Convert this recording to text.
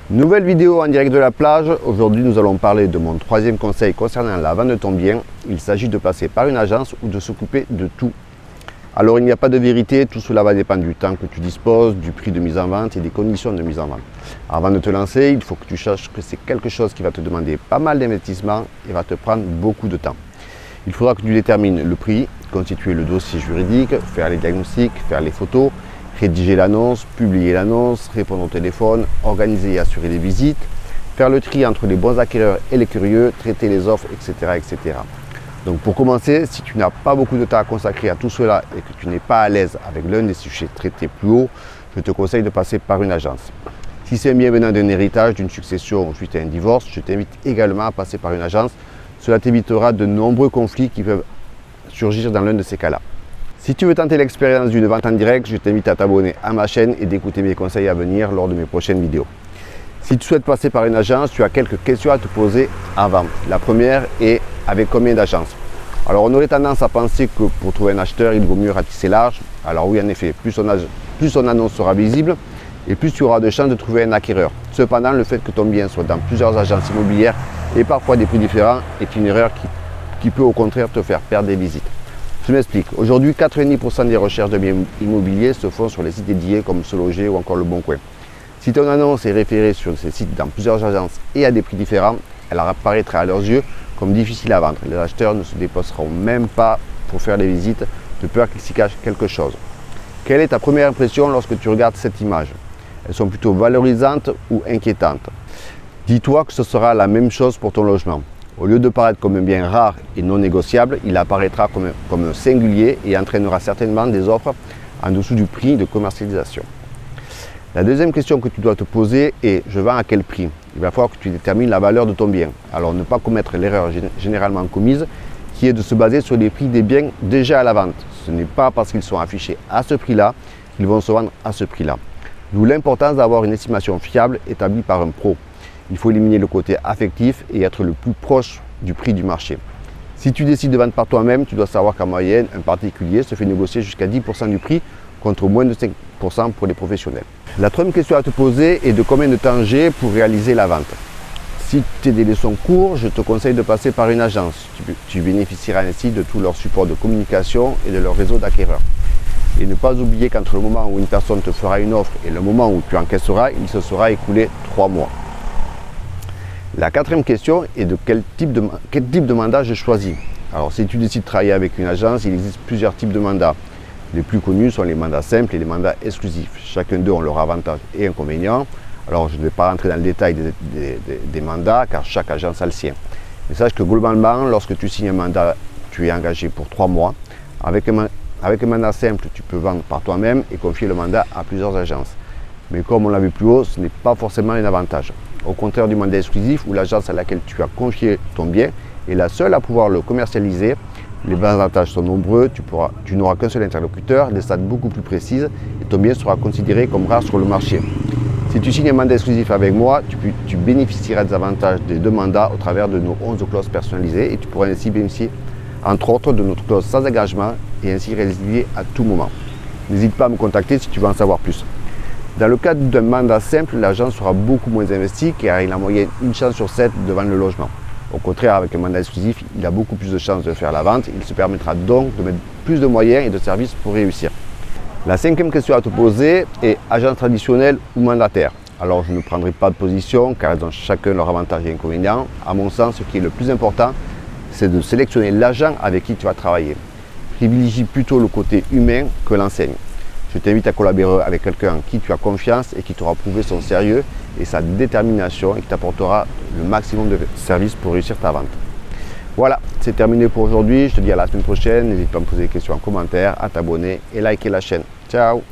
Nouvelle vidéo en direct de la plage. Aujourd'hui, nous allons parler de mon troisième conseil concernant la vente de ton bien. Il s'agit de passer par une agence ou de s'occuper de tout. Alors, il n'y a pas de vérité, tout cela va dépendre du temps que tu disposes, du prix de mise en vente et des conditions de mise en vente. Avant de te lancer, il faut que tu saches que c'est quelque chose qui va te demander pas mal d'investissement et va te prendre beaucoup de temps. Il faudra que tu détermines le prix, constituer le dossier juridique, faire les diagnostics, faire les photos, rédiger l'annonce, publier l'annonce, répondre au téléphone, organiser et assurer les visites, faire le tri entre les bons acquéreurs et les curieux, traiter les offres, etc. etc. Donc pour commencer, si tu n'as pas beaucoup de temps à consacrer à tout cela et que tu n'es pas à l'aise avec l'un des sujets traités plus haut, je te conseille de passer par une agence. Si c'est un bien venant d'un héritage, d'une succession ou suite à un divorce, je t'invite également à passer par une agence. Cela t'évitera de nombreux conflits qui peuvent surgir dans l'un de ces cas-là. Si tu veux tenter l'expérience d'une vente en direct, je t'invite à t'abonner à ma chaîne et d'écouter mes conseils à venir lors de mes prochaines vidéos. Si tu souhaites passer par une agence, tu as quelques questions à te poser avant. La première est avec combien d'agences? Alors on aurait tendance à penser que pour trouver un acheteur, il vaut mieux ratisser large. Alors oui, en effet, plus son annonce sera visible et plus tu auras de chances de trouver un acquéreur. Cependant, le fait que ton bien soit dans plusieurs agences immobilières et parfois des prix différents est une erreur qui peut au contraire te faire perdre des visites. Je m'explique. Aujourd'hui, 90% des recherches de biens immobiliers se font sur les sites dédiés comme Se Loger ou encore Le Bon Coin. Si ton annonce est référée sur ces sites dans plusieurs agences et à des prix différents, elle apparaîtra à leurs yeux comme difficile à vendre. Les acheteurs ne se déplaceront même pas pour faire les visites de peur qu'il s'y cache quelque chose. Quelle est ta première impression lorsque tu regardes cette image? Elles sont plutôt valorisantes ou inquiétantes? Dis-toi que ce sera la même chose pour ton logement. Au lieu de paraître comme un bien rare et non négociable, il apparaîtra comme un singulier et entraînera certainement des offres en dessous du prix de commercialisation. La deuxième question que tu dois te poser est: je vends à quel prix? Il va falloir que tu détermines la valeur de ton bien. Alors ne pas commettre l'erreur généralement commise qui est de se baser sur les prix des biens déjà à la vente. Ce n'est pas parce qu'ils sont affichés à ce prix-là qu'ils vont se vendre à ce prix-là. D'où l'importance d'avoir une estimation fiable établie par un pro. Il faut éliminer le côté affectif et être le plus proche du prix du marché. Si tu décides de vendre par toi-même, tu dois savoir qu'en moyenne, un particulier se fait négocier jusqu'à 10% du prix contre moins de 5% pour les professionnels. La troisième question à te poser est de combien de temps j'ai pour réaliser la vente. Si tes délais sont courts, je te conseille de passer par une agence. Tu bénéficieras ainsi de tout leur support de communication et de leur réseau d'acquéreurs. Et ne pas oublier qu'entre le moment où une personne te fera une offre et le moment où tu encaisseras, il se sera écoulé 3 mois. La quatrième question est de quel type de mandat je choisis. Alors si tu décides de travailler avec une agence, il existe plusieurs types de mandats. Les plus connus sont les mandats simples et les mandats exclusifs. Chacun d'eux ont leurs avantages et inconvénients. Alors je ne vais pas rentrer dans le détail des mandats car chaque agence a le sien. Mais sache que globalement, lorsque tu signes un mandat, tu es engagé pour 3 mois. Avec un mandat simple, tu peux vendre par toi-même et confier le mandat à plusieurs agences. Mais comme on l'a vu plus haut, ce n'est pas forcément un avantage. Au contraire du mandat exclusif où l'agence à laquelle tu as confié ton bien est la seule à pouvoir le commercialiser, les avantages sont nombreux, tu n'auras qu'un seul interlocuteur, des stats beaucoup plus précises et ton bien sera considéré comme rare sur le marché. Si tu signes un mandat exclusif avec moi, tu bénéficieras des avantages des 2 mandats au travers de nos 11 clauses personnalisées et tu pourras ainsi bénéficier entre autres de notre clause sans engagement et ainsi résilier à tout moment. N'hésite pas à me contacter si tu veux en savoir plus. Dans le cadre d'un mandat simple, l'agence sera beaucoup moins investie car il a en moyenne une chance sur 7 de vendre le logement. Au contraire, avec un mandat exclusif, il a beaucoup plus de chances de faire la vente. Il se permettra donc de mettre plus de moyens et de services pour réussir. La cinquième question à te poser est agence traditionnelle ou mandataire? Alors je ne prendrai pas de position car ils ont chacun leurs avantages et inconvénients. À mon sens, ce qui est le plus important, c'est de sélectionner l'agent avec qui tu vas travailler. Privilégie plutôt le côté humain que l'enseigne. Je t'invite à collaborer avec quelqu'un en qui tu as confiance et qui t'aura prouvé son sérieux et sa détermination et qui t'apportera le maximum de services pour réussir ta vente. Voilà, c'est terminé pour aujourd'hui. Je te dis à la semaine prochaine. N'hésite pas à me poser des questions en commentaire, à t'abonner et liker la chaîne. Ciao!